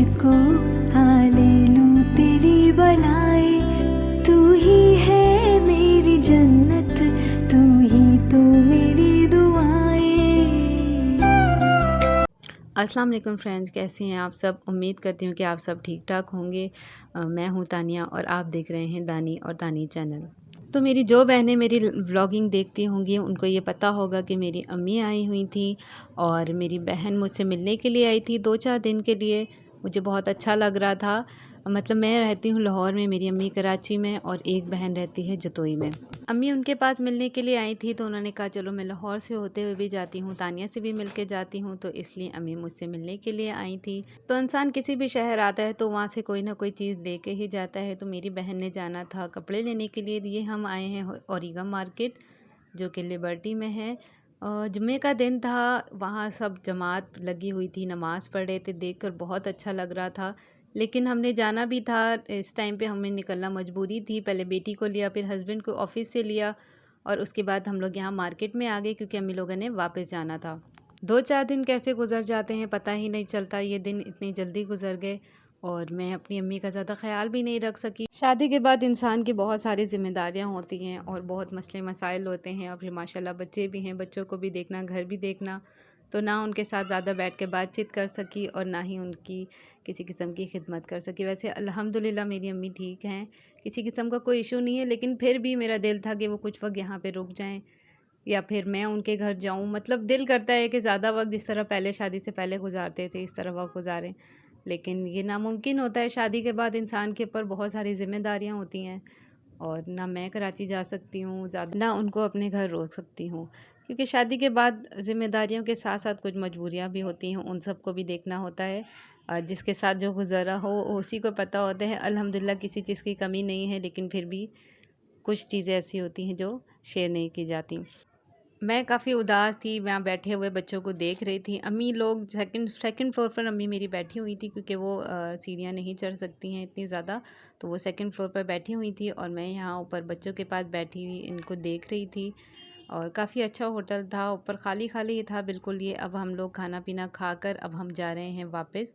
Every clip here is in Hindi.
मुझको हाले लूं तेरी बलाए। तू ही है मेरी जन्नत, तू ही तो मेरी दुआएं। अस्सलाम वालेकुम फ्रेंड्स, कैसे हैं आप सब। उम्मीद करती हूँ कि आप सब ठीक ठाक होंगे। मैं हूँ तानिया और आप देख रहे हैं दानी और तानी चैनल। तो मेरी जो बहनें मेरी व्लॉगिंग देखती होंगी उनको ये पता होगा कि मेरी अम्मी आई हुई थी और मेरी बहन मुझसे मिलने के लिए आई थी 2-4 दिन के लिए। मुझे बहुत अच्छा लग रहा था। मतलब मैं रहती हूँ लाहौर में, मेरी अम्मी कराची में और एक बहन रहती है जतोई में। अम्मी उनके पास मिलने के लिए आई थी तो उन्होंने कहा चलो मैं लाहौर से होते हुए भी जाती हूँ, तानिया से भी मिल के जाती हूँ, तो इसलिए अम्मी मुझसे मिलने के लिए आई थी। तो इंसान किसी भी शहर आता है तो वहाँ से कोई ना कोई चीज़ दे के ही जाता है। तो मेरी बहन ने जाना था कपड़े लेने के लिए, ये हम आए हैं औरिगा मार्केट जो कि लिबर्टी में है। जुम्मे का दिन था, वहाँ सब जमात लगी हुई थी, नमाज़ पढ़ रहे थे, देखकर बहुत अच्छा लग रहा था। लेकिन हमने जाना भी था, इस टाइम पे हमें निकलना मजबूरी थी। पहले बेटी को लिया, फिर हस्बैंड को ऑफ़िस से लिया और उसके बाद हम लोग यहाँ मार्केट में आ गए क्योंकि अम्मी लोगों ने वापस जाना था। 2-4 दिन कैसे गुजर जाते हैं पता ही नहीं चलता, ये दिन इतनी जल्दी गुजर गए और मैं अपनी अम्मी का ज़्यादा ख्याल भी नहीं रख सकी। शादी के बाद इंसान की बहुत सारी ज़िम्मेदारियाँ होती हैं और बहुत मसले मसाइल होते हैं और फिर माशाल्लाह बच्चे भी हैं, बच्चों को भी देखना, घर भी देखना, तो ना उनके साथ ज़्यादा बैठ के बातचीत कर सकी और ना ही उनकी किसी किस्म की खिदमत कर सकी। वैसे अल्हम्दुलिल्लाह मेरी अम्मी ठीक हैं, किसी किस्म का कोई इशू नहीं है, लेकिन फिर भी मेरा दिल था कि वो कुछ वक्त यहाँ पे रुक जाएं या फिर मैं उनके घर जाऊं। मतलब दिल करता है कि ज़्यादा वक्त जिस तरह पहले शादी से पहले गुजारते थे इस तरह वक्त गुजारें, लेकिन ये नामुमकिन होता है। शादी के बाद इंसान के ऊपर बहुत सारी ज़िम्मेदारियाँ होती हैं और ना मैं कराची जा सकती हूँ ज़्यादा, ना उनको अपने घर रोक सकती हूँ, क्योंकि शादी के बाद ज़िम्मेदारियों के साथ साथ कुछ मजबूरियाँ भी होती हैं, उन सबको भी देखना होता है। जिसके साथ जो गुज़रा हो उसी को पता होता है। अल्हम्दुलिल्लाह किसी चीज़ की कमी नहीं है, लेकिन फिर भी कुछ चीज़ें ऐसी होती हैं जो शेयर नहीं की जाती। मैं काफ़ी उदास थी, वहाँ बैठे हुए बच्चों को देख रही थी। अम्मी लोग सेकंड फ्लोर पर अम्मी मेरी बैठी हुई थी क्योंकि वो सीढ़ियाँ नहीं चढ़ सकती हैं इतनी ज़्यादा, तो वो सेकंड फ्लोर पर बैठी हुई थी और मैं यहाँ ऊपर बच्चों के पास बैठी हुई इनको देख रही थी। और काफ़ी अच्छा होटल था, ऊपर खाली खाली ही था बिल्कुल। ये अब हम लोग खाना पीना खाकर अब हम जा रहे हैं वापस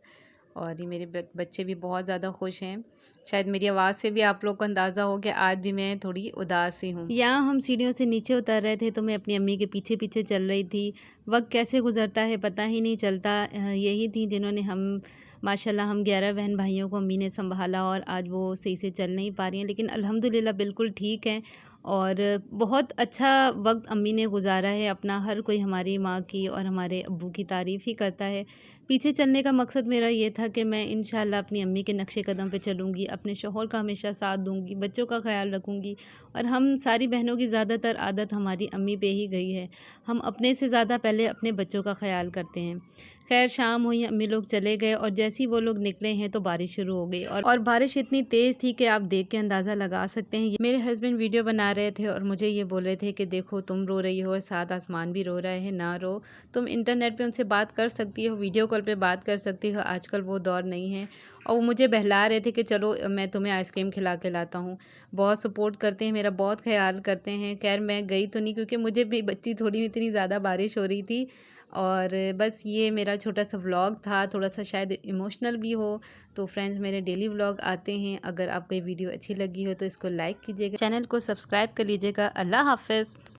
और ये मेरे बच्चे भी बहुत ज़्यादा खुश हैं। शायद मेरी आवाज़ से भी आप लोग को अंदाज़ा हो कि आज भी मैं थोड़ी उदास सी हूँ। यहाँ हम सीढ़ियों से नीचे उतर रहे थे तो मैं अपनी अम्मी के पीछे पीछे चल रही थी। वक्त कैसे गुजरता है पता ही नहीं चलता। यही थी जिन्होंने हम माशाल्लाह हम 11 बहन भाइयों को अम्मी ने संभाला और आज वो सही से चल नहीं पा रही हैं, लेकिन अल्हम्दुलिल्लाह बिल्कुल ठीक हैं और बहुत अच्छा वक्त अम्मी ने गुजारा है अपना। हर कोई हमारी माँ की और हमारे अब्बू की तारीफ़ ही करता है। पीछे चलने का मकसद मेरा ये था कि मैं इंशाल्लाह अपनी अम्मी के नक्शे कदम पे चलूँगी, अपने शौहर का हमेशा साथ दूँगी, बच्चों का ख्याल रखूँगी। और हम सारी बहनों की ज़्यादातर आदत हमारी अम्मी पे ही गई है, हम अपने से ज़्यादा पहले अपने बच्चों का ख्याल करते हैं। खैर शाम हुई, अम्मी लोग चले गए और जैसे ही वो लोग निकले हैं तो बारिश शुरू हो गई और बारिश इतनी तेज़ थी कि आप देख के अंदाज़ा लगा सकते हैं। मेरे हस्बैंड वीडियो बना रहे थे और मुझे ये बोल रहे थे कि देखो तुम रो रही हो और साथ आसमान भी रो रहा है, ना रो, तुम इंटरनेट पे उनसे बात कर सकती हो, वीडियो कॉल पे बात कर सकती हो, आजकल वो दौर नहीं है। और वो मुझे बहला रहे थे कि चलो मैं तुम्हें आइसक्रीम खिला के लाता हूँ। बहुत सपोर्ट करते हैं, मेरा बहुत ख्याल करते हैं। खैर मैं गई तो नहीं क्योंकि मुझे भी बच्ची थोड़ी इतनी ज़्यादा बारिश हो रही थी। और बस ये मेरा छोटा सा व्लॉग था, थोड़ा सा शायद इमोशनल भी हो। तो फ्रेंड्स मेरे डेली व्लॉग आते हैं, अगर आपको ये वीडियो अच्छी लगी हो तो इसको लाइक कीजिएगा, चैनल को सब्सक्राइब कर लीजिएगा। अल्लाह हाफ़िज़।